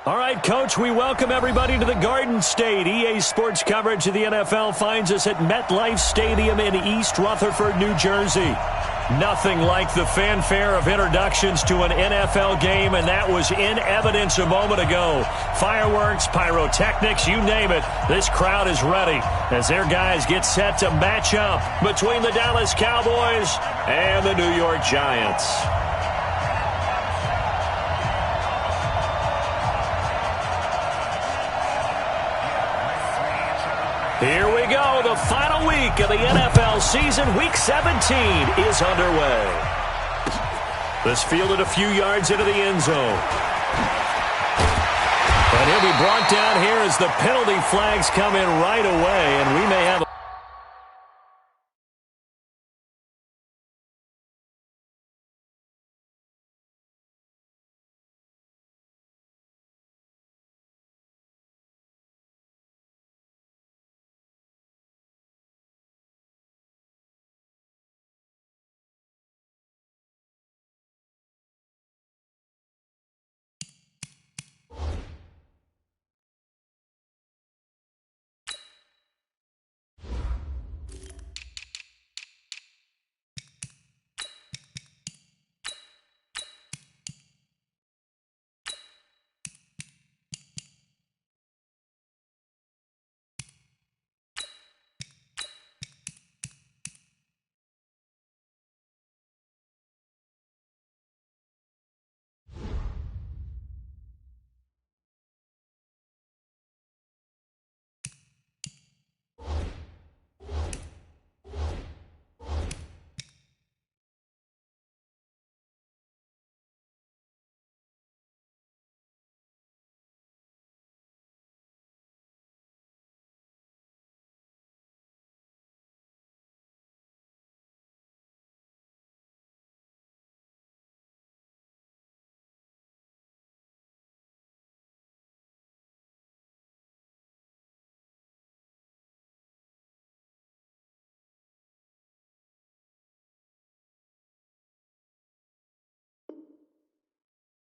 All right, Coach, we welcome everybody to the Garden State. EA Sports coverage of the NFL finds us at MetLife Stadium in East Rutherford, New Jersey. Nothing like the fanfare of introductions to an NFL game, and that was in evidence a moment ago. Fireworks, pyrotechnics, you name it. This crowd is ready as their guys get set to match up between the Dallas Cowboys and the New York Giants. Here we go. The final week of the NFL season. Week 17 is underway. This fielded a few yards into the end zone. And he'll be brought down here as the penalty flags come in right away, and we may have a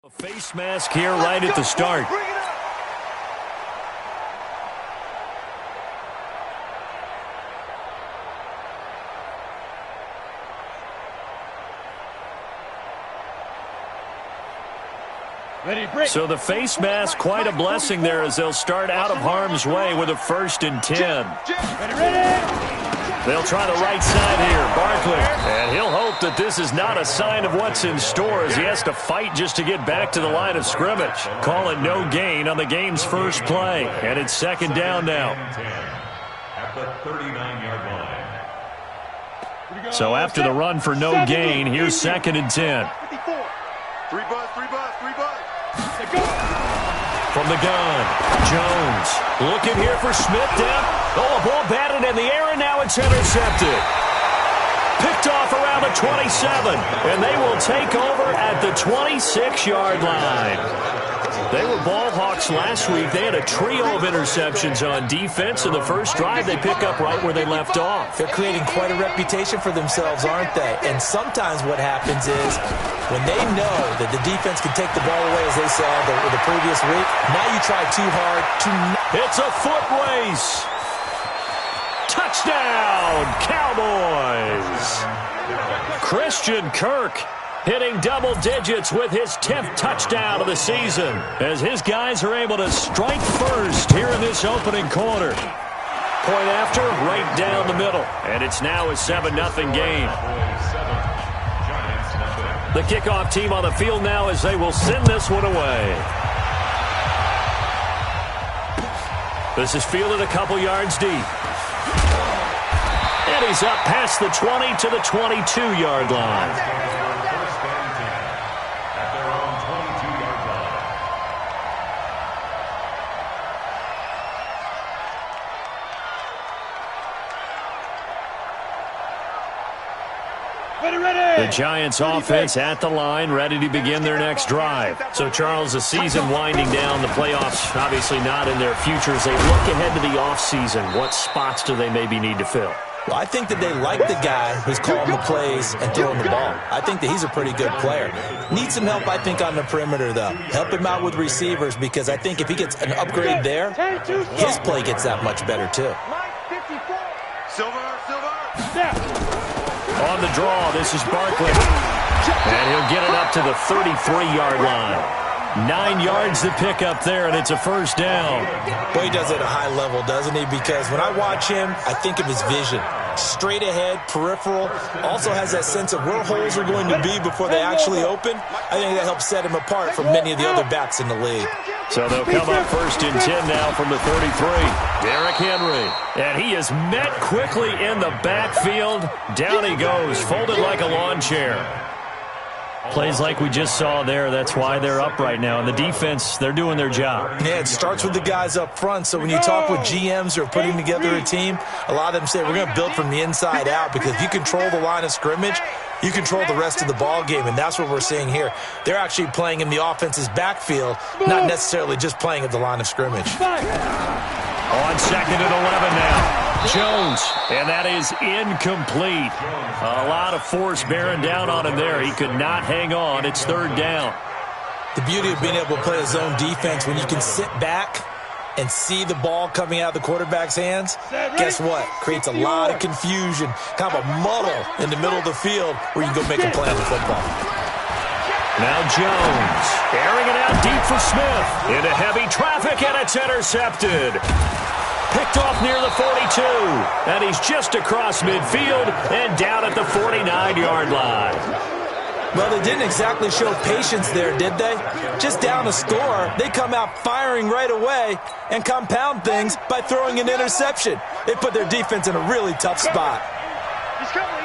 face mask here right at the start. So the face mask, quite a blessing there as they'll start out of harm's way with a 1st and 10. They'll try the right side here. Barkley. And he'll hope that this is not a sign of what's in store as he has to fight just to get back to the line of scrimmage. Call it no gain on the game's first play. And it's 2nd down now. At the 39-yard line. So after the run for no gain, here's 2nd and 10. Three bus. From the gun, Jones looking here for Smith down. Oh, a ball batted in the air, and now it's intercepted. Picked off around the 27, and they will take over at the 26-yard line. They were ball hawks last week. They had a trio of interceptions on defense. In the first drive, they pick up right where they left off. They're creating quite a reputation for themselves, aren't they? And sometimes what happens is when they know that the defense can take the ball away, as they saw the previous week, now you try too hard to... It's a foot race. Touchdown, Cowboys. Christian Kirk hitting double digits with his 10th touchdown of the season as his guys are able to strike first here in this opening quarter. Point after, right down the middle. And it's now a 7-0 game. The kickoff team on the field now as they will send this one away. This is fielded a couple yards deep. And he's up past the 20 to the 22-yard line. The Giants offense at the line, ready to begin their next drive. So, Charles, the season winding down, the playoffs obviously not in their future. As they look ahead to the offseason, what spots do they maybe need to fill? Well, I think that they like the guy who's calling the plays and throwing the ball. I think that he's a pretty good player. Needs some help, I think, on the perimeter, though. Help him out with receivers, because I think if he gets an upgrade there, his play gets that much better, too. Silver. On the draw, this is Barkley. And he'll get it up to the 33-yard line. 9 yards to pick up there, and it's a first down. Boy, he does it at a high level, doesn't he? Because when I watch him, I think of his vision. Straight ahead, peripheral. Also has that sense of where holes are going to be before they actually open. I think that helps set him apart from many of the other backs in the league. So they'll come up first and 10 now from the 33. Derrick Henry. And he is met quickly in the backfield. Down he goes, folded like a lawn chair. Plays like we just saw there. That's why they're up right now. And the defense, they're doing their job. Yeah, it starts with the guys up front. So when you talk with GMs who are putting together a team, a lot of them say we're going to build from the inside out, because if you control the line of scrimmage, you control the rest of the ball game, and that's what we're seeing here. They're actually playing in the offense's backfield, not necessarily just playing at the line of scrimmage. On 2nd and 11 now. Jones, and that is incomplete. A lot of force bearing down on him there. He could not hang on. It's 3rd down. The beauty of being able to play a zone defense, when you can sit back and see the ball coming out of the quarterback's hands, guess what? Creates a lot of confusion, kind of a muddle in the middle of the field where you can go make a play on the football. Now Jones, airing it out deep for Smith. Into heavy traffic, and it's intercepted. Picked off near the 42, and he's just across midfield and down at the 49-yard line. Well, they didn't exactly show patience there, did they? Just down a score, they come out firing right away and compound things by throwing an interception. They put their defense in a really tough spot. He's coming.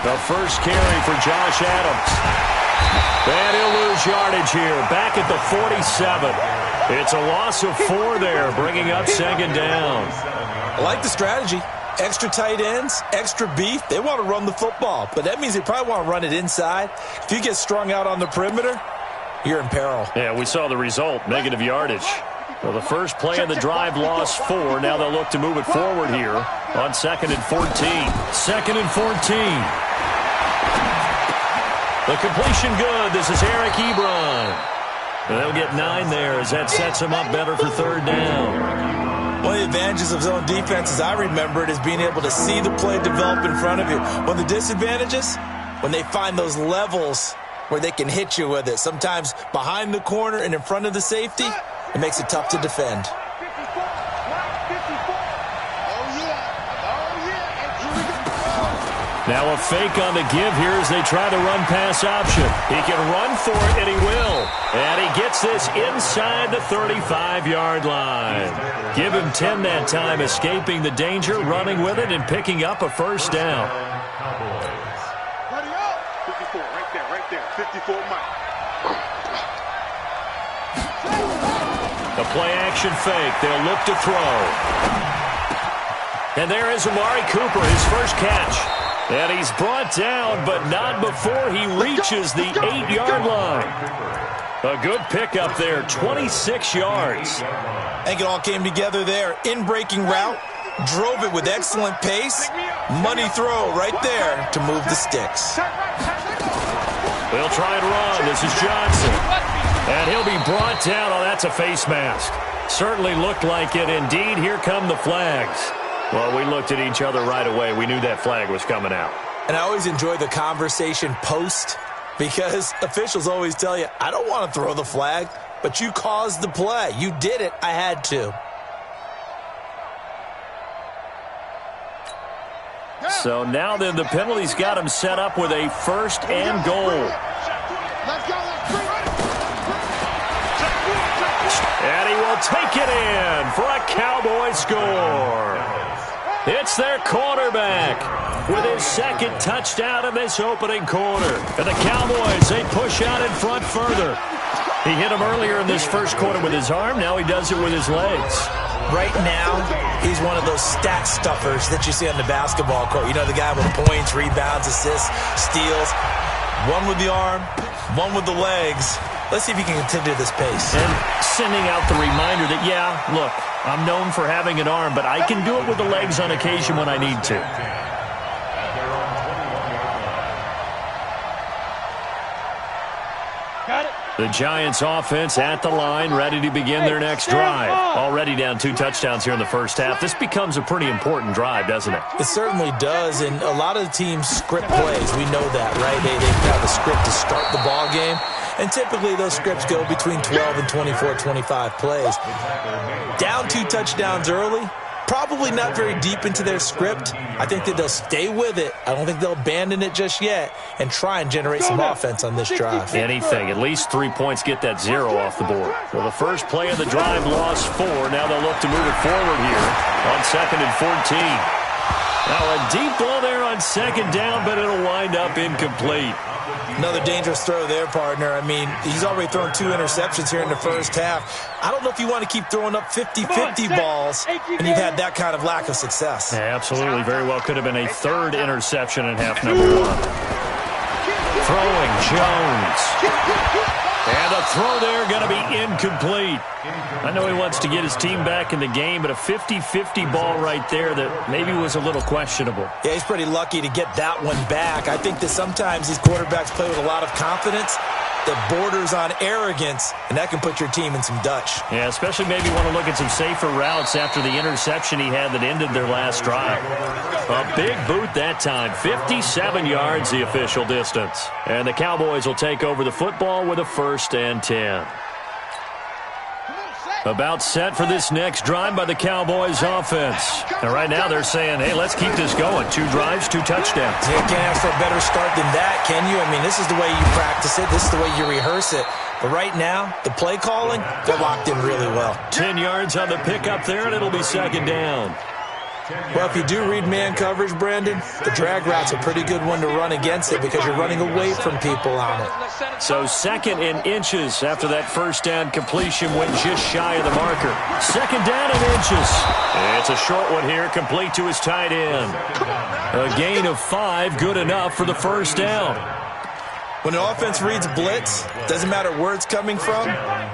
The first carry for Josh Adams. And he'll lose yardage here, back at the 47. It's a loss of 4 there, bringing up 2nd down. I like the strategy. Extra tight ends, extra beef. They want to run the football, but that means they probably want to run it inside. If you get strung out on the perimeter, you're in peril. Yeah, we saw the result, negative yardage. Well, the first play of the drive lost 4. Now they'll look to move it forward here on 2nd and 14. 2nd and 14. The completion good. This is Eric Ebron. They'll get 9 there as that sets them up better for 3rd down. One of the advantages of zone defense, as I remember it, is being able to see the play develop in front of you. One of the disadvantages, when they find those levels where they can hit you with it, sometimes behind the corner and in front of the safety, it makes it tough to defend. Now a fake on the give here as they try the run-pass option. He can run for it, and he will. And he gets this inside the 35-yard line. Give him 10 that time, escaping the danger, running with it, and picking up a first down. 54, right there. 54, Mike. A play-action fake. They'll look to throw. And there is Amari Cooper, his first catch. And he's brought down, but not before he reaches the 8-yard line. A good pickup there, 26 yards. I think it all came together there. In-breaking route, drove it with excellent pace. Money throw right there to move the sticks. They'll try and run. This is Johnson. And he'll be brought down. Oh, that's a face mask. Certainly looked like it. Indeed, here come the flags. Well, we looked at each other right away. We knew that flag was coming out. And I always enjoy the conversation post, because officials always tell you, I don't want to throw the flag, but you caused the play. You did it. I had to. So now then, the penalty's got him set up with a 1st and goal. And he will take it in for a Cowboy score. It's their quarterback with his 2nd touchdown in this opening quarter. And the Cowboys, they push out in front further. He hit him earlier in this first quarter with his arm. Now he does it with his legs. Right now, he's one of those stat stuffers that you see on the basketball court. You know, the guy with points, rebounds, assists, steals. One with the arm, one with the legs. Let's see if he can continue this pace. And sending out the reminder that, yeah, look, I'm known for having an arm, but I can do it with the legs on occasion when I need to. The Giants offense at the line, ready to begin their next drive. Already down 2 touchdowns here in the first half. This becomes a pretty important drive, doesn't it? It certainly does, and a lot of the teams script plays. We know that, right? They have a script to start the ball game, and typically those scripts go between 12 and 24, 25 plays. Down 2 touchdowns early, probably not very deep into their script. I think that they'll stay with it. I don't think they'll abandon it just yet and try and generate some offense on this drive. Anything. At least 3 points get that 0 off the board. Well, the first play of the drive lost 4. Now they'll look to move it forward here on 2nd and 14. Now a deep ball there on 2nd down, but it'll wind up incomplete. Another dangerous throw there, partner. I mean, he's already thrown 2 interceptions here in the first half. I don't know if you want to keep throwing up 50-50 balls, and you've had that kind of lack of success. Yeah, absolutely. Very well could have been a 3rd interception in half number 1. Throwing Jones. And a throw there going to be incomplete. I know he wants to get his team back in the game, but a 50-50 ball right there that maybe was a little questionable. Yeah, he's pretty lucky to get that one back. I think that sometimes these quarterbacks play with a lot of confidence that borders on arrogance, and that can put your team in some Dutch. Yeah, especially maybe want to look at some safer routes after the interception he had that ended their last drive. A big boot that time, 57 yards the official distance. And the Cowboys will take over the football with a 1st and 10. About set for this next drive by the Cowboys offense. And right now they're saying, hey, let's keep this going. 2 drives, 2 touchdowns. You can't ask for a better start than that, can you? I mean, this is the way you practice it. This is the way you rehearse it. But right now, the play calling, they're locked in really well. 10 yards on the pickup there, and it'll be 2nd down. Well, if you do read man coverage, Brandon, the drag route's a pretty good one to run against it because you're running away from people on it. So 2nd and inches after that 1st down completion went just shy of the marker. 2nd down and inches. It's a short one here, complete to his tight end. A gain of 5, good enough for the 1st down. When an offense reads blitz, doesn't matter where it's coming from,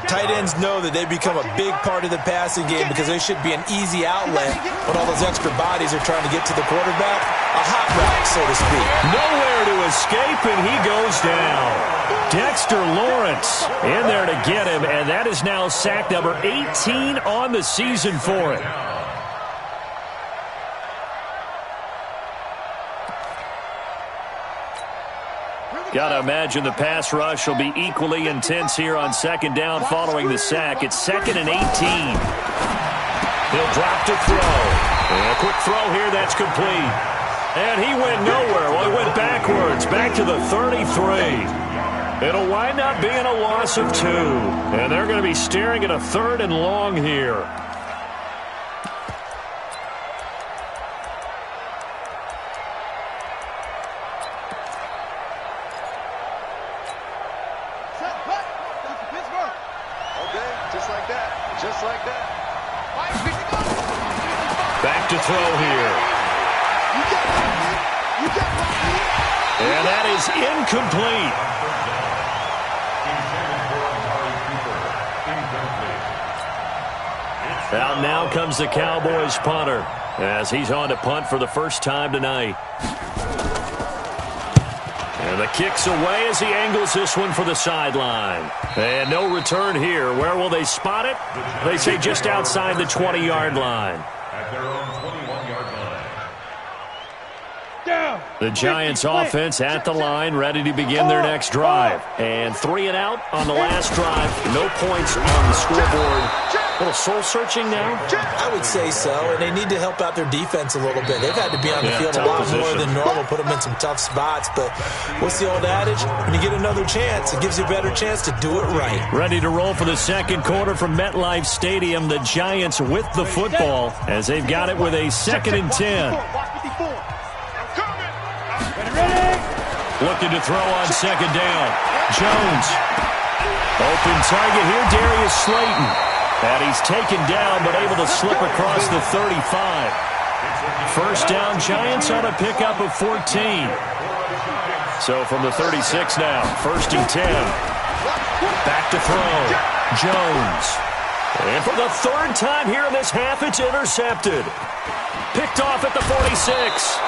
tight ends know that they become a big part of the passing game because they should be an easy outlet when all those extra bodies are trying to get to the quarterback. A hot route, so to speak. Nowhere to escape, and he goes down. Dexter Lawrence in there to get him, and that is now sack number 18 on the season for him. Got to imagine the pass rush will be equally intense here on 2nd down following the sack. It's 2nd and 18. He'll drop to throw. And a quick throw here, that's complete. And he went nowhere. Well, he went backwards, back to the 33. It'll wind up being a loss of 2. And they're going to be staring at a 3rd and long here. Back to throw here. And that is incomplete. Out now comes the Cowboys punter as he's on to punt for the first time tonight. And the kick's away as he angles this one for the sideline. And no return here. Where will they spot it? They say just outside the 20-yard line. At their own 21-yard line. The Giants offense at the line, ready to begin their next drive. And 3 and out on the last drive. No points on the scoreboard. A little soul-searching now? I would say so, and they need to help out their defense a little bit. They've had to be on the field a lot more than normal, put them in some tough spots. But what's the old adage? When you get another chance, it gives you a better chance to do it right. Ready to roll for the 2nd quarter from MetLife Stadium. The Giants with the football as they've got it with a 2nd and 10. Looking to throw on 2nd down. Jones. Open target here, Darius Slayton. And he's taken down, but able to slip across the 35. 1st down, Giants on a pickup of 14. So from the 36 now, 1st and 10. Back to throw. Jones. And for the third time here in this half, it's intercepted. Picked off at the 46.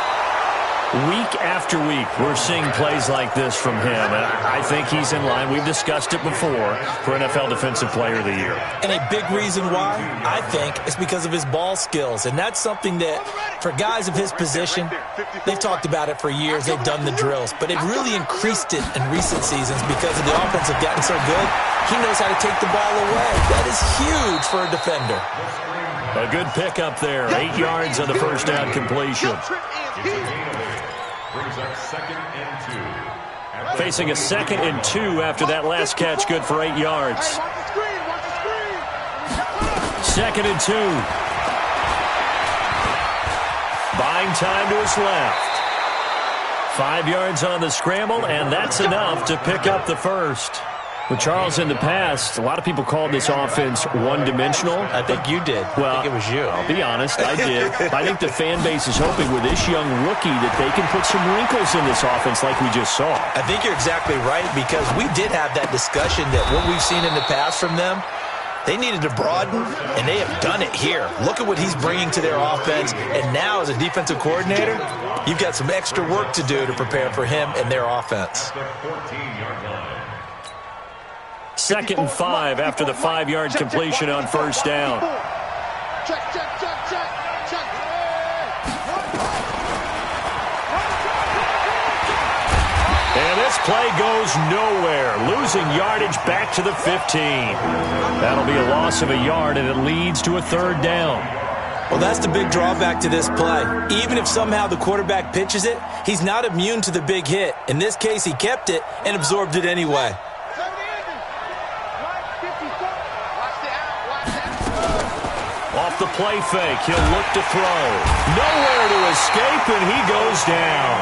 Week after week, we're seeing plays like this from him, and I think he's in line. We've discussed it before for NFL Defensive Player of the Year. And a big reason why, I think, is because of his ball skills. And that's something that, for guys of his position, they've talked about it for years. They've done the drills. But they've really increased it in recent seasons because of the offense have gotten so good. He knows how to take the ball away. That is huge for a defender. A good pickup there. 8 yards on the first down completion. Brings up 2nd and 2. Facing a 2nd and 2 after that last catch. Good for 8 yards. 2nd and 2. Buying time to his left. 5 yards on the scramble, and that's enough to pick up the first. Well, Charles, in the past, a lot of people called this offense one-dimensional. I think you did. Well, I think it was you. I'll be honest, I did. I think the fan base is hoping with this young rookie that they can put some wrinkles in this offense like we just saw. I think you're exactly right because we did have that discussion that what we've seen in the past from them, they needed to broaden, and they have done it here. Look at what he's bringing to their offense, and now as a defensive coordinator, you've got some extra work to do to prepare for him and their offense. 14-yard line. 2nd and 5 after the 5-yard completion on first down. And this play goes nowhere, losing yardage back to the 15. That'll be a loss of a yard, and it leads to a 3rd down. Well, that's the big drawback to this play. Even if somehow the quarterback pitches it, he's not immune to the big hit. In this case, he kept it and absorbed it anyway. Off the play fake, he'll look to throw. Nowhere to escape, and he goes down.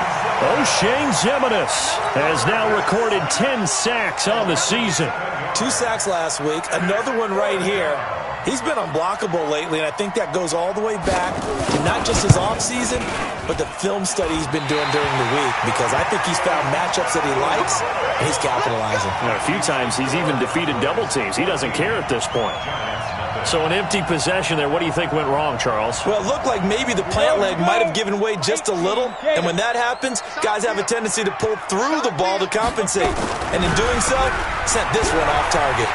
O'Shane Ximines has now recorded 10 sacks on the season. 2 sacks last week, another one right here. He's been unblockable lately, and I think that goes all the way back to not just his offseason, but the film study he's been doing during the week, because I think he's found matchups that he likes, and he's capitalizing. A few times he's even defeated double teams. He doesn't care at this point. So an empty possession there. What do you think went wrong, Charles? Well, it looked like maybe the plant leg might have given way just a little. And when that happens, guys have a tendency to pull through the ball to compensate. And in doing so, sent this one off target.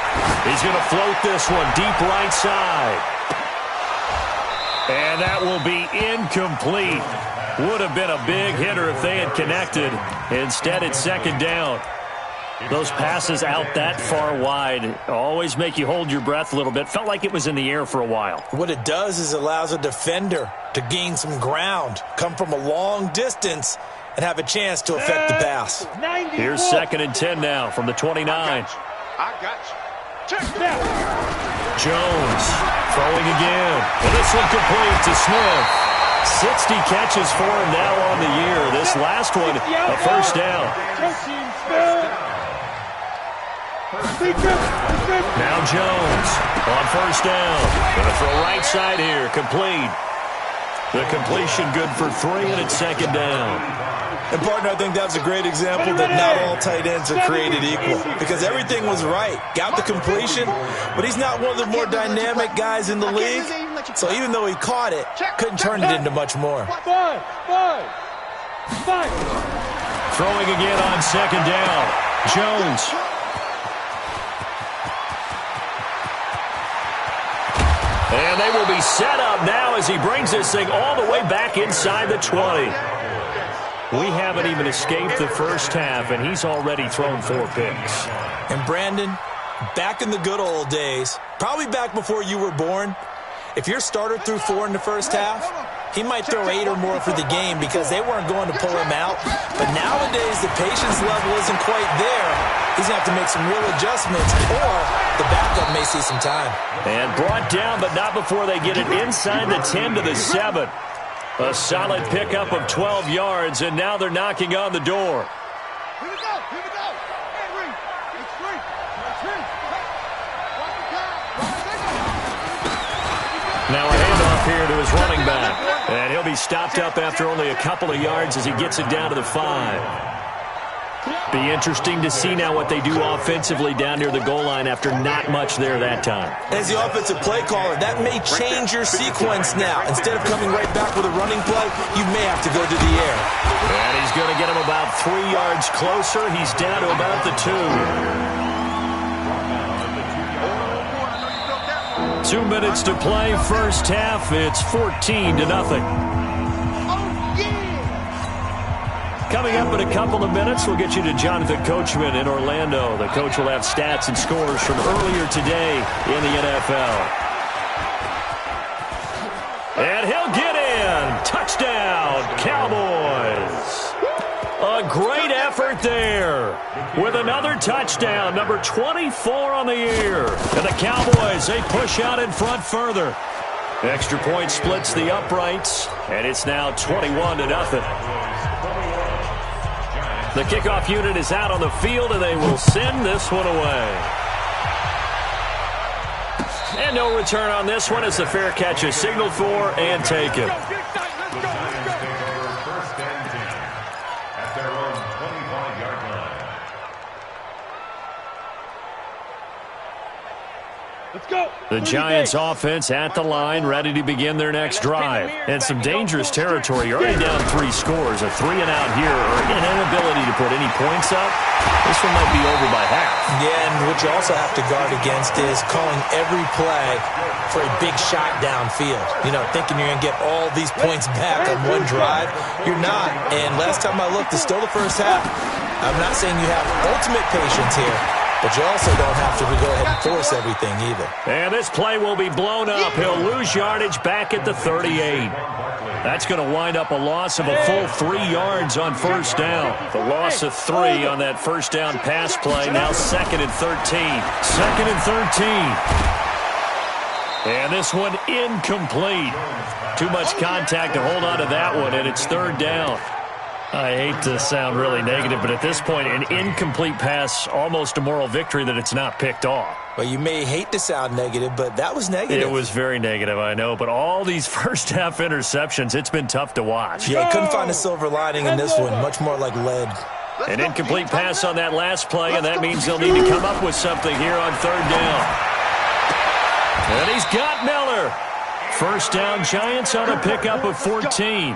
He's going to float this one deep right side. And that will be incomplete. Would have been a big hitter if they had connected. Instead, it's 2nd down. Those passes out that far wide always make you hold your breath a little bit. Felt like it was in the air for a while. What it does is it allows a defender to gain some ground, come from a long distance, and have a chance to affect the pass. Here's 2nd and 10 now from the 29. I got you. Check that. Jones throwing again. And this one complete to Smith. 60 catches for him now on the year. This last one, a first down. Now Jones on first down. Going to throw right side here. Complete. The completion good for 3, and it's 2nd down. And, partner, I think that's a great example that not all tight ends are created equal, because everything was right. Got the completion, but he's not one of the more dynamic guys in the league. So even though he caught it, couldn't turn it into much more. Throwing again on 2nd down. Jones. And they will be set up now as he brings this thing all the way back inside the 20. We haven't even escaped the first half, and he's already thrown 4 picks. And, Brandon, back in the good old days, probably back before you were born, if your starter threw 4 in the first half, he might throw 8 or more for the game because they weren't going to pull him out. But nowadays, the patience level isn't quite there. He's going to have to make some real adjustments, or the backup may see some time. And brought down, but not before they get it inside the 10 to the 7. A solid pickup of 12 yards, and now they're knocking on the door. Here we go. Here we go. Henry. It's 3. It's 3. Watch the time. Now a handoff here to his running back. And he'll be stopped up after only a couple of yards as he gets it down to the 5. Be interesting to see now what they do offensively down near the goal line after not much there that time. As the offensive play caller, that may change your sequence now. Instead of coming right back with a running play, you may have to go to the air. And he's going to get him about 3 yards closer. He's down to about the 2. 2 minutes to play, first half. It's 14-0. Coming up in a couple of minutes, we'll get you to Jonathan Coachman in Orlando. The coach will have stats and scores from earlier today in the NFL. And he'll get in. Touchdown, Cowboys. A great effort there with another touchdown, number 24 on the year. And the Cowboys, they push out in front further. Extra point splits the uprights, and it's now 21-0. The kickoff unit is out on the field, and they will send this one away. And no return on this one as the fair catch is signaled for and taken. First and 10 at their own 25-yard line. Let's go. The Giants offense at the line, ready to begin their next drive. And some dangerous territory. You're already down 3 scores. A 3-and-out here, or an inability to put any points up. This one might be over by half. Yeah, and what you also have to guard against is calling every play for a big shot downfield. You know, thinking you're going to get all these points back on one drive. You're not. And last time I looked, it's still the first half. I'm not saying you have ultimate patience here, but you also don't have to go ahead and force everything either. And this play will be blown up. He'll lose yardage back at the 38. That's going to wind up a loss of a full 3 yards on first down. The loss of 3 on that first down pass play. Now 2nd and 13. 2nd and 13. And this one incomplete. Too much contact to hold on to that one, and it's 3rd down. I hate to sound really negative, but at this point, an incomplete pass, almost a moral victory that it's not picked off. Well, you may hate to sound negative, but that was negative. It was very negative, I know, but all these first-half interceptions, it's been tough to watch. Yeah, couldn't find a silver lining in this one, much more like lead. An incomplete pass on that last play, and that means they'll need to come up with something here on 3rd down. And he's got Miller. First down, Giants on a pickup of 14.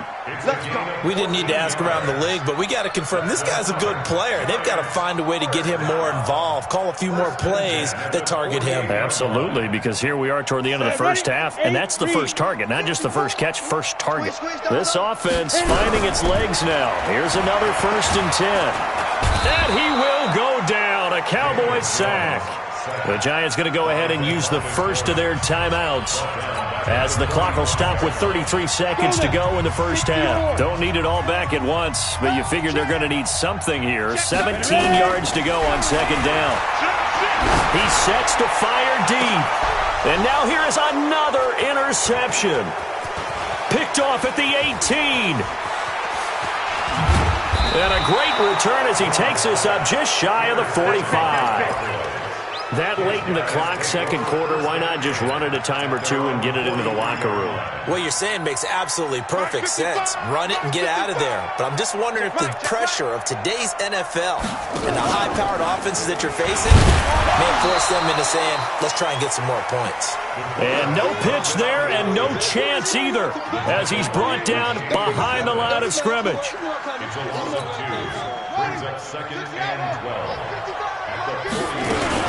We didn't need to ask around the league, but we got to confirm this guy's a good player. They've got to find a way to get him more involved, call a few more plays that target him. Absolutely, because here we are toward the end of the first half, and that's the first target, not just the first catch, first target. This offense finding its legs now. Here's another 1st and 10. And he will go down, a Cowboys sack. The Giants going to go ahead and use the first of their timeouts, as the clock will stop with 33 seconds to go in the first half. Don't need it all back at once, but you figure they're going to need something here. 17 yards to go on 2nd down. He sets to fire deep. And now here is another interception. Picked off at the 18. And a great return as he takes us up just shy of the 45. That late in the clock, 2nd quarter, why not just run it a time or two and get it into the locker room? What you're saying makes absolutely perfect sense. Run it and get out of there. But I'm just wondering if the pressure of today's NFL and the high-powered offenses that you're facing may force them into saying, let's try and get some more points. And no pitch there and no chance either as he's brought down behind the line of scrimmage. It's a loss of 2. Brings up 2nd and 12 at the 40.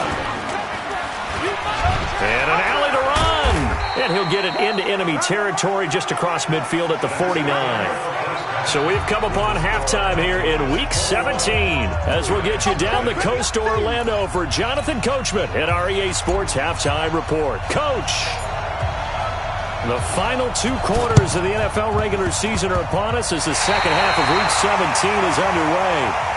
And an alley to run. And he'll get it into enemy territory just across midfield at the 49. So we've come upon halftime here in Week 17 as we'll get you down the coast to Orlando for Jonathan Coachman at our EA Sports Halftime Report. Coach, the final 2 quarters of the NFL regular season are upon us as the second half of Week 17 is underway.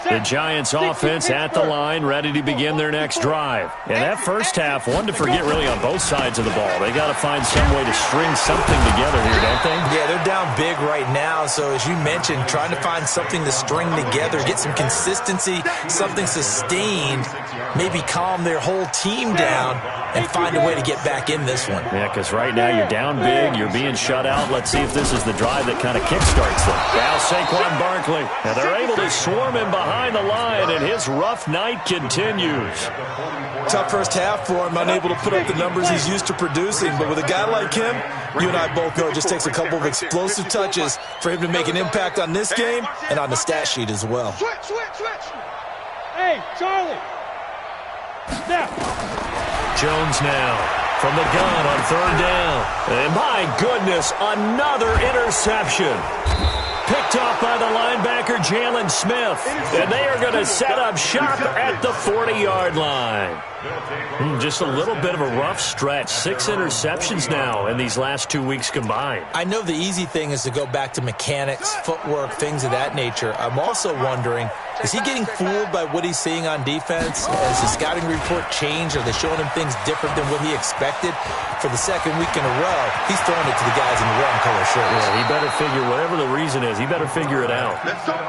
The Giants offense at the line, ready to begin their next drive. And that first half, one to forget really on both sides of the ball. They got to find some way to string something together here, don't they? Yeah, they're down big right now. So as you mentioned, trying to find something to string together, get some consistency, something sustained, maybe calm their whole team down and find a way to get back in this one. Yeah, because right now you're down big, you're being shut out. Let's see if this is the drive that kind of kickstarts them. Now Saquon Barkley. And they're able to swarm him behind the line, and his rough night continues. Tough first half for him, unable to put up the numbers he's used to producing. But with a guy like him, you and I both know it just takes a couple of explosive touches for him to make an impact on this game and on the stat sheet as well. Switch. Hey, Charlie. Now. Jones now from the gun on third down. And my goodness, another interception. Picked off by the linebacker, Jalen Smith. And they are going to set up shop at the 40-yard line. Just a little bit of a rough stretch. 6 interceptions now in these last 2 weeks combined. I know the easy thing is to go back to mechanics, footwork, things of that nature. I'm also wondering, is he getting fooled by what he's seeing on defense? Has the scouting report changed? Are they showing him things different than what he expected? For the second week in a row, he's throwing it to the guys in the wrong color shirts. Yeah, he better figure, whatever the reason is, he better figure it out.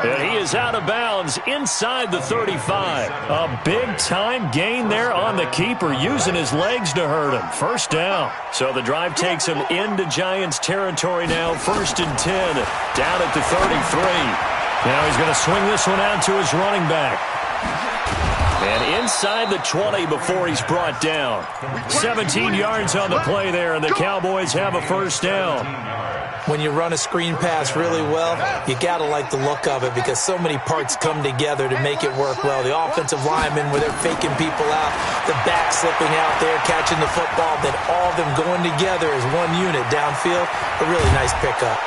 And he is out of bounds inside the 35. A big-time gain there on the keeper, using his legs to hurt him. First down. So the drive takes him into Giants territory now. 1st and 10, down at the 33. Now he's going to swing this one out to his running back. And inside the 20 before he's brought down. 17 yards on the play there, and the Cowboys have a first down. When you run a screen pass really well, you got to like the look of it because so many parts come together to make it work well. The offensive linemen, where they're faking people out, the back slipping out there, catching the football, then all of them going together as one unit downfield. A really nice pickup.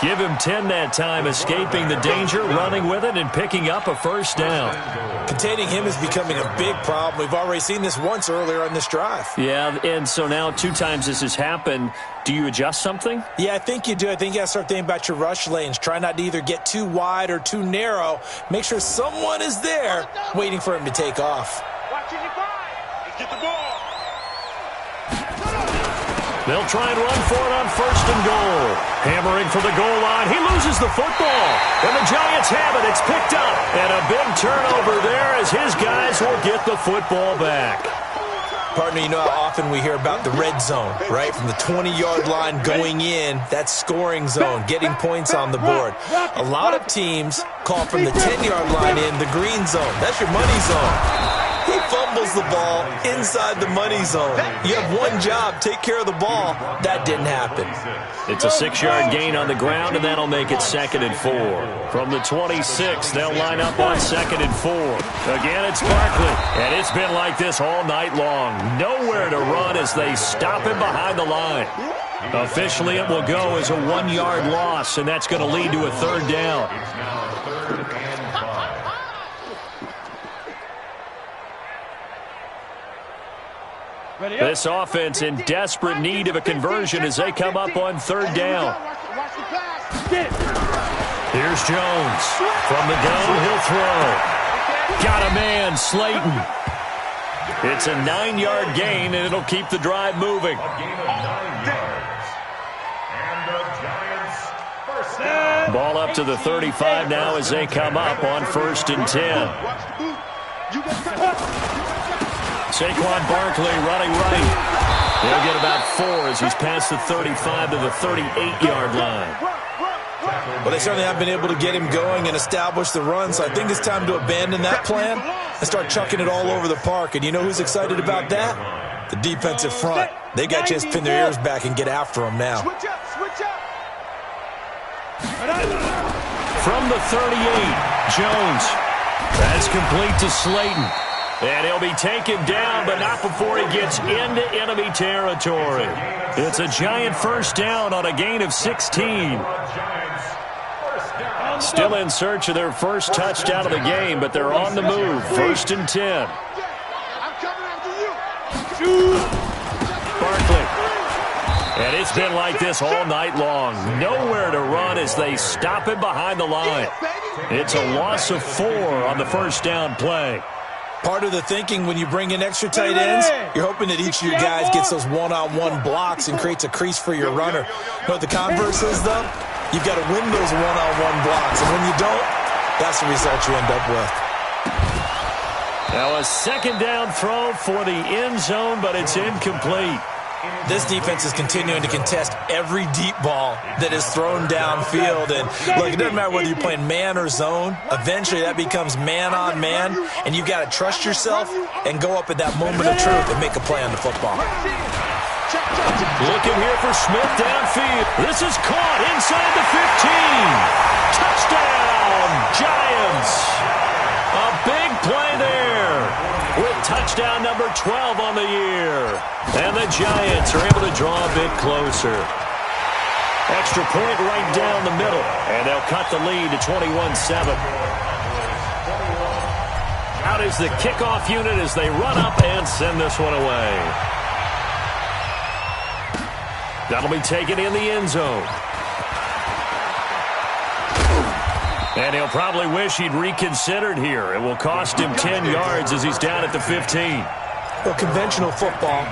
Give him 10 that time, escaping the danger, running with it, and picking up a first down. Containing him is becoming a big problem. We've already seen this once earlier on this drive. Yeah, and so now 2 times this has happened. Do you adjust something? Yeah, I think you do. I think you got to start thinking about your rush lanes. Try not to either get too wide or too narrow. Make sure someone is there waiting for him to take off. Get the ball. They'll try and run for it on 1st and goal. Hammering for the goal line. He loses the football. And the Giants have it. It's picked up. And a big turnover there as his guys will get the football back. Partner, you know how often we hear about the red zone, right? From the 20-yard line going in, that scoring zone, getting points on the board. A lot of teams call from the 10-yard line in the green zone. That's your money zone. He fumbles the ball inside the money zone. You have one job, take care of the ball. That didn't happen. It's a 6-yard gain on the ground, and that'll make it 2nd and 4. From the 26, they'll line up on 2nd and 4. Again, it's Barkley, and it's been like this all night long. Nowhere to run as they stop him behind the line. Officially, it will go as a 1-yard loss, and that's going to lead to a 3rd down. This offense in desperate need of a conversion as they come up on 3rd down. Here's Jones. From the gun, he'll throw. Got a man, Slayton. It's a 9-yard gain, and it'll keep the drive moving. Ball up to the 35 now as they come up on 1st and 10. Saquon Barkley running right. He'll get about 4 as he's past the 35 to the 38-yard line. Well, they certainly have been able to get him going and establish the run, so I think it's time to abandon that plan and start chucking it all over the park. And you know who's excited about that? The defensive front. They got a chance to pin their ears back and get after him now. From the 38, Jones. That's complete to Slayton. And he'll be taken down, but not before he gets into enemy territory. It's a Giant first down on a gain of 16. Still in search of their first touchdown of the game, but they're on the move. 1st and 10. Barkley. And it's been like this all night long. Nowhere to run as they stop him behind the line. It's a loss of 4 on the first down play. Part of the thinking when you bring in extra tight ends, you're hoping that each of your guys gets those one-on-one blocks and creates a crease for your runner. You know what the converse is, though? You've got to win those one-on-one blocks, and when you don't, that's the result you end up with. Now a second down throw for the end zone, but it's incomplete. This defense is continuing to contest every deep ball that is thrown downfield. And look, it doesn't matter whether you're playing man or zone. Eventually that becomes man on man, and you've got to trust yourself and go up at that moment of truth and make a play on the football. Looking here for Smith downfield. This is caught inside the 15. Touchdown, Giants. A big play there with touchdown number 12 on the year. And the Giants are able to draw a bit closer. Extra point right down the middle, and they'll cut the lead to 21-7. Out is the kickoff unit as they run up and send this one away. That'll be taken in the end zone. And he'll probably wish he'd reconsidered here. It will cost him 10 yards as he's down at the 15. Well, conventional football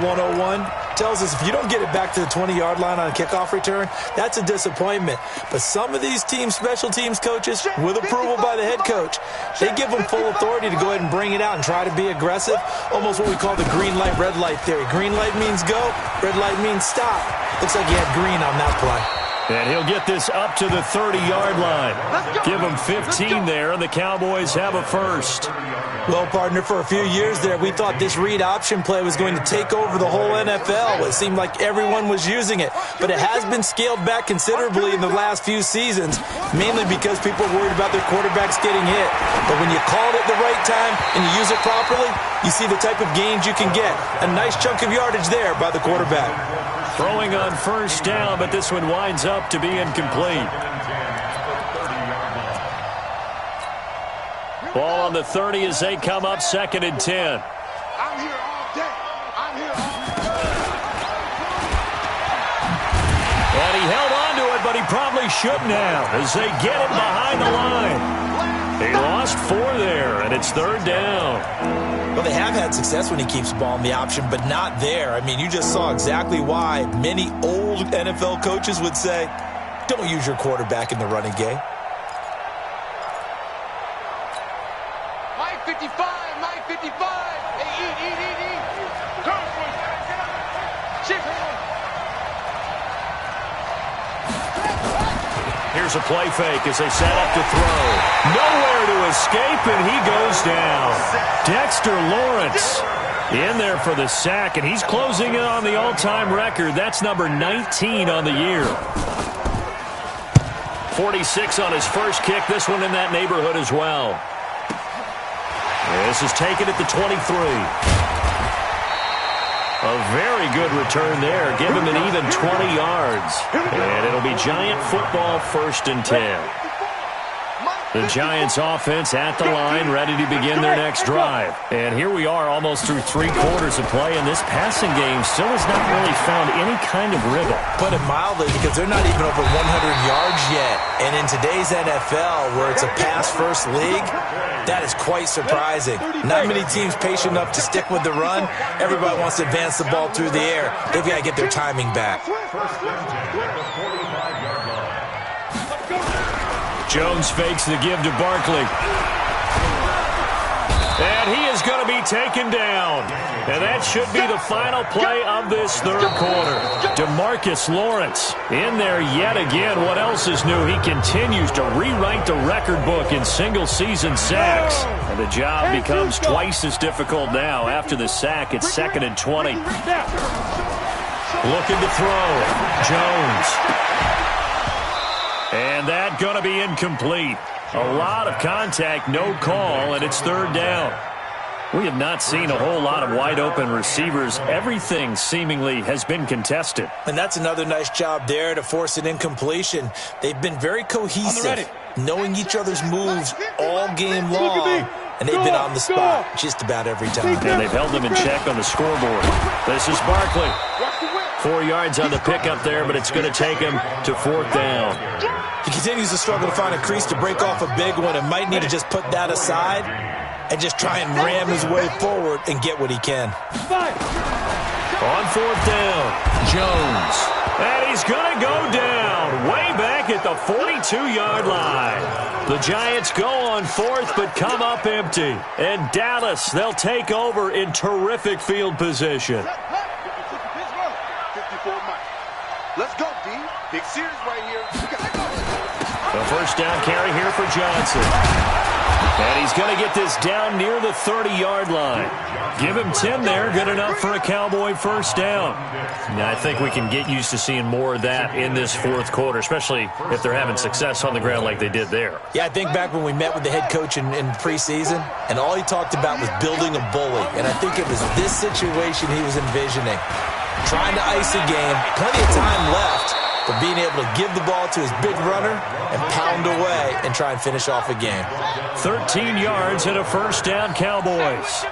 101, tells us if you don't get it back to the 20-yard line on a kickoff return, that's a disappointment. But some of these team special teams coaches, with approval by the head coach, they give them full authority to go ahead and bring it out and try to be aggressive, almost what we call the green light, red light theory. Green light means go, red light means stop. Looks like he had green on that play. And he'll get this up to the 30-yard line. Give him 15 there, and the Cowboys have a first. Well, partner, for a few years there, we thought this read option play was going to take over the whole NFL. It seemed like everyone was using it. But it has been scaled back considerably in the last few seasons, mainly because people are worried about their quarterbacks getting hit. But when you call it at the right time and you use it properly, you see the type of gains you can get. A nice chunk of yardage there by the quarterback. Throwing on first down, but this one winds up to be incomplete. Ball on the 30 as they come up, 2nd and 10. I'm here all day. I'm here all day. And he held on to it, but he probably shouldn't have as they get it behind the line. He lost 4 there, and it's 3rd down. Well, they have had success when he keeps the ball in the option, but not there. I mean, you just saw exactly why many old NFL coaches would say, don't use your quarterback in the running game. Mike 55, Mike 55. Hey, eat. Shift. Here's a play fake as they set up to throw. Nowhere to escape, and he goes down. Dexter Lawrence in there for the sack, and he's closing in on the all-time record. That's number 19 on the year. 46 on his first kick. This one in that neighborhood as well. This is taken at the 23. A very good return there. Give him an even 20 yards. And it'll be Giant football, 1st and 10. The Giants offense at the line, ready to begin their next drive. And here we are almost through 3 quarters of play, and this passing game still has not really found any kind of rhythm. Put it mildly, because they're not even over 100 yards yet. And in today's NFL, where it's a pass-first league, that is quite surprising. Not many teams patient enough to stick with the run. Everybody wants to advance the ball through the air. They've got to get their timing back. Jones fakes the give to Barkley. And he is going to be taken down. And that should be the final play of this 3rd quarter. DeMarcus Lawrence in there yet again. What else is new? He continues to rewrite the record book in single-season sacks. And the job becomes twice as difficult now. After the sack, it's 2nd and 20. Looking to throw. Jones. And that going to be incomplete. A lot of contact, no call, and it's 3rd down. We have not seen a whole lot of wide-open receivers. Everything seemingly has been contested. And that's another nice job there to force an incompletion. They've been very cohesive, knowing each other's moves all game long, and they've been on the spot just about every time. And they've held them in check on the scoreboard. This is Barkley. 4 yards on the pickup there, but it's going to take him to 4th down. He continues to struggle to find a crease to break off a big one and might need to just put that aside and just try and ram his way forward and get what he can. On 4th down, Jones. And he's going to go down way back at the 42-yard line. The Giants go on 4th but come up empty. And Dallas, they'll take over in terrific field position. 54 Mike. Let's go, D. Big series right here. The first down carry here for Johnson. And he's going to get this down near the 30-yard line. Give him 10 there, good enough for a Cowboy first down. Now, I think we can get used to seeing more of that in this 4th quarter, especially if they're having success on the ground like they did there. Yeah, I think back when we met with the head coach in preseason, and all he talked about was building a bully. And I think it was this situation he was envisioning. Trying to ice a game, plenty of time left, but being able to give the ball to his big runner and pound away and try and finish off a game. 13 yards and a first down, Cowboys.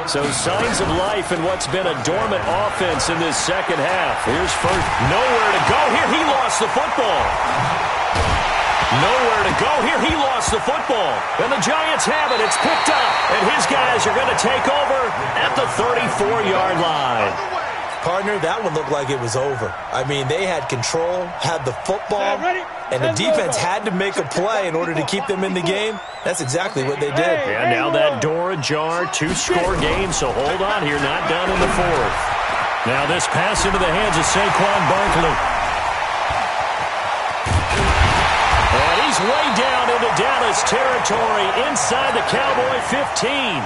So signs of life in what's been a dormant offense in this second half. Here's first. Nowhere to go. Here he lost the football. Nowhere to go. Here he lost the football. And the Giants have it. It's picked up. And his guys are going to take over at the 34-yard line. Partner, that one looked like it was over. I mean, they had control, had the football, and the defense had to make a play in order to keep them in the game. That's exactly what they did. And now that door ajar, 2-score game, so hold on here, not done in the 4th. Now this pass into the hands of Saquon Barkley. And he's way down into Dallas territory inside the Cowboy 15.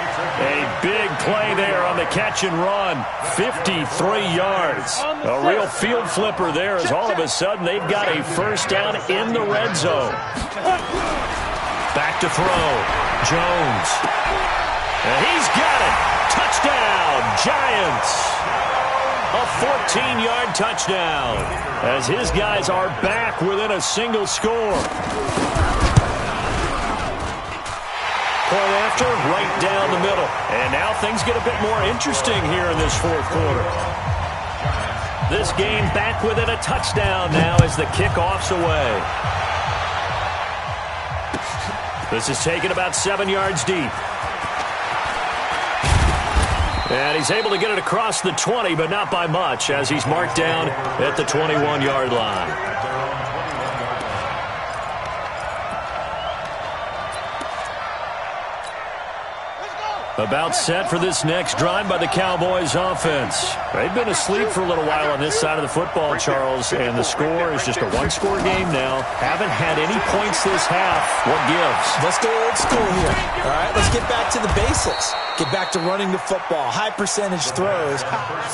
A big play there on the catch and run. 53 yards. A real field flipper there as all of a sudden they've got a first down in the red zone. Back to throw. Jones. And he's got it. Touchdown, Giants. A 14-yard touchdown as his guys are back within a single score. Point after, right down the middle. And now things get a bit more interesting here in this 4th quarter. This game back within a touchdown now as the kickoff's away. This is taken about 7 yards deep. And he's able to get it across the 20, but not by much, as he's marked down at the 21-yard line. About set for this next drive by the Cowboys offense. They've been asleep for a little while on this side of the football, Charles, and the score is just a 1-score game now. Haven't had any points this half. What gives? Let's go old school here. All right, let's get back to the basics. Get back to running the football, high percentage throws.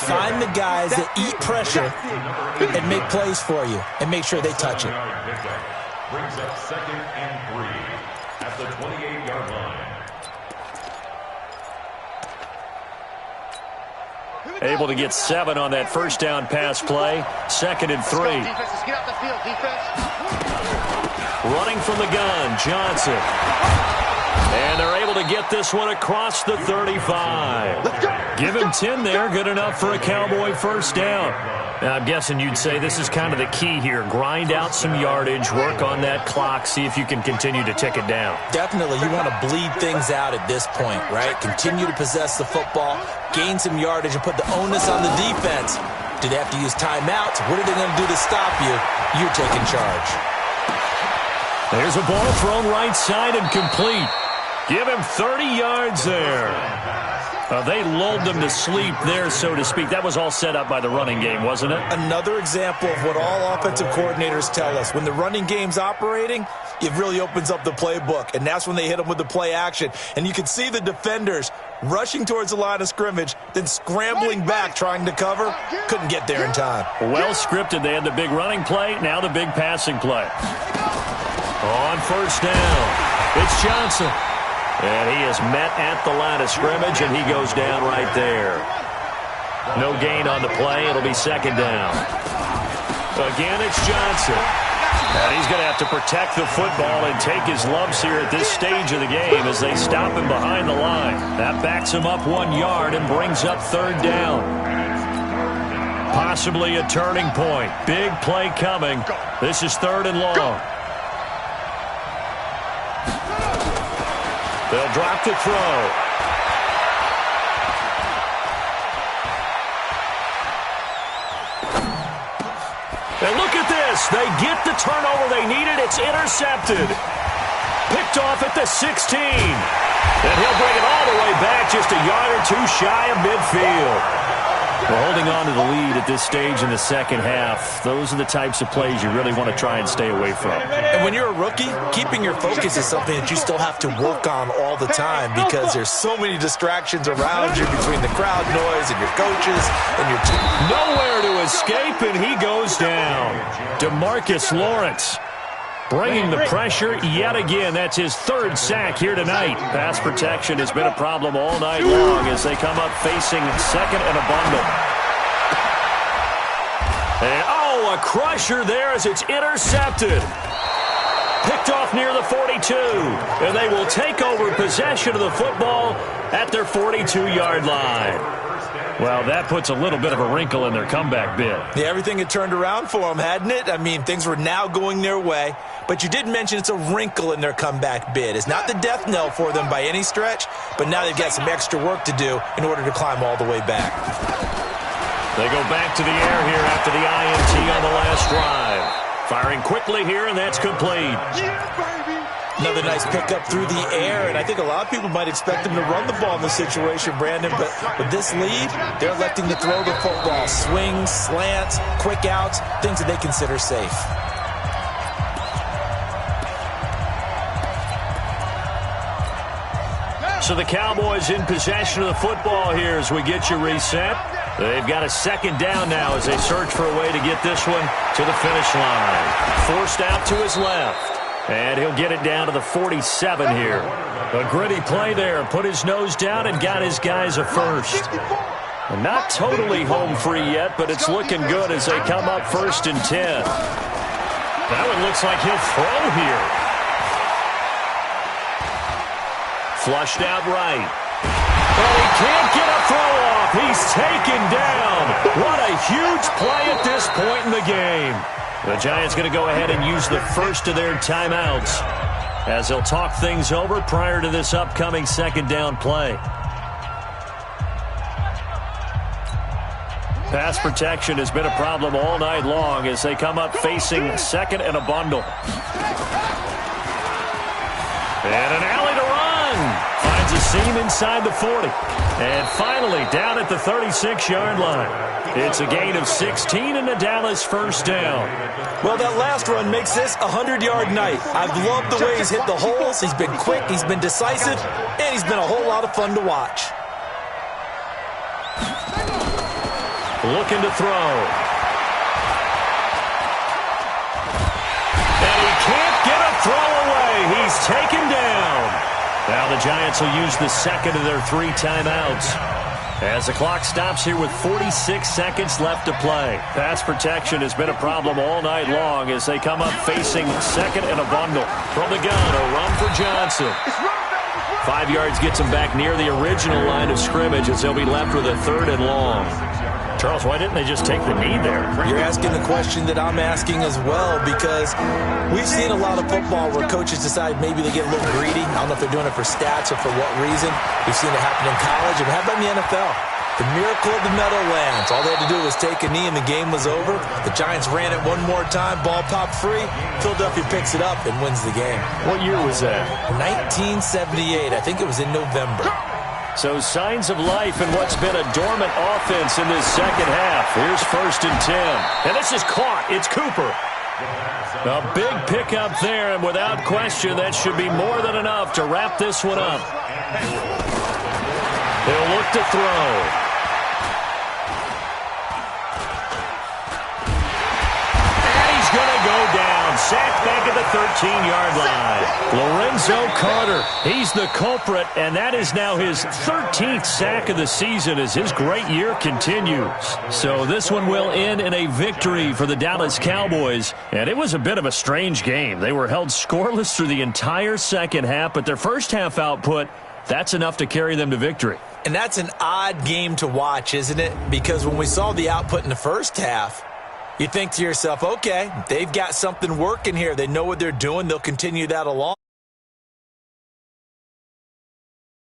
Find the guys that eat pressure and make plays for you and make sure they touch it. Brings up 2nd and 3 at the 28-yard line. Able to get 7 on that first down pass play. 2nd and 3. Defenses, get out the field, defense. Running from the gun, Johnson. And they're able to get this one across the 35. Give him 10 there, good enough for a Cowboy first down. Now, I'm guessing you'd say this is kind of the key here. Grind out some yardage, work on that clock, see if you can continue to tick it down. Definitely, you want to bleed things out at this point, right? Continue to possess the football, gain some yardage, and put the onus on the defense. Do they have to use timeouts? What are they going to do to stop you? You're taking charge. There's a ball thrown right side and complete. Give him 30 yards there. They lulled them to sleep there, so to speak. That was all set up by the running game, wasn't it? Another example of what all offensive coordinators tell us. When the running game's operating, it really opens up the playbook, and that's when they hit them with the play action. And you can see the defenders rushing towards the line of scrimmage, then scrambling back trying to cover. Couldn't get there in time. Well scripted. They had the big running play, now the big passing play. On first down, it's Johnson. And he is met at the line of scrimmage, and he goes down right there. No gain on the play. It'll be 2nd down. Again, it's Johnson. And he's going to have to protect the football and take his lumps here at this stage of the game as they stop him behind the line. That backs him up 1 yard and brings up 3rd down. Possibly a turning point. Big play coming. This is 3rd and long. They'll drop to throw. And look at this. They get the turnover they needed. It's intercepted. Picked off at the 16. And he'll bring it all the way back, just a yard or two shy of midfield. We're holding on to the lead at this stage in the second half. Those are the types of plays you really want to try and stay away from. And when you're a rookie, keeping your focus is something that you still have to work on all the time because there's so many distractions around you between the crowd noise and your coaches and your team. Nowhere to escape, and he goes down. DeMarcus Lawrence bringing the pressure yet again. That's his 3rd sack here tonight. Pass protection has been a problem all night long as they come up facing 2nd and a bundle. And, oh, a crusher there as it's intercepted. Picked off near the 42. And they will take over possession of the football at their 42-yard line. Well, that puts a little bit of a wrinkle in their comeback bid. Yeah, everything had turned around for them, hadn't it? I mean, things were now going their way. But you did mention it's a wrinkle in their comeback bid. It's not the death knell for them by any stretch, but now they've got some extra work to do in order to climb all the way back. They go back to the air here after the INT on the last drive. Firing quickly here, and that's complete. Another nice pickup through the air, and I think a lot of people might expect them to run the ball in this situation, Brandon, but with this lead, they're electing to throw the football. Swings, slants, quick outs, things that they consider safe. So the Cowboys in possession of the football here as we get you reset. They've got a 2nd down now as they search for a way to get this one to the finish line. Forced out to his left. And he'll get it down to the 47 here. A gritty play there. Put his nose down and got his guys a first. And not totally home free yet, but it's looking good as they come up 1st and 10. That one looks like he'll throw here. Flushed out right. Well, he can't get a throw off. He's taken down. What a huge play at this point in the game. The Giants going to go ahead and use the first of their timeouts as they'll talk things over prior to this upcoming 2nd down play. Pass protection has been a problem all night long as they come up facing 2nd and a bundle. And an alley to run. Finds a seam inside the 40. And finally down at the 36-yard line. It's a gain of 16 and a Dallas 1st down. Well, that last run makes this a 100-yard night. I've loved the way he's hit the holes. He's been quick, he's been decisive, and he's been a whole lot of fun to watch. Looking to throw. And he can't get a throw away. He's taken down. Now the Giants will use the 2nd of their 3 timeouts. As the clock stops here with 46 seconds left to play. Pass protection has been a problem all night long as they come up facing 2nd and a bundle. From the gun, a run for Johnson. 5 yards gets him back near the original line of scrimmage as they'll be left with a 3rd and long. Charles, why didn't they just take the knee there? You're asking the question that I'm asking as well, because we've seen a lot of football where coaches decide maybe they get a little greedy. I don't know if they're doing it for stats or for what reason. We've seen it happen in college, and how about in the NFL? The miracle of the Meadowlands. All they had to do was take a knee and the game was over. The Giants ran it one more time, ball popped free. Philadelphia picks it up and wins the game. What year was that? 1978. I think it was in November. So signs of life in what's been a dormant offense in this second half. Here's 1st and 10. And this is caught. It's Cooper. A big pickup there, and without question, that should be more than enough to wrap this one up. They'll look to throw. Sacked back at the 13-yard line. Lorenzo Carter, he's the culprit, and that is now his 13th sack of the season as his great year continues. So this one will end in a victory for the Dallas Cowboys, and it was a bit of a strange game. They were held scoreless through the entire second half, but their first half output, that's enough to carry them to victory. And that's an odd game to watch, isn't it? Because when we saw the output in the first half, you think to yourself, okay, they've got something working here. They know what they're doing. They'll continue that along.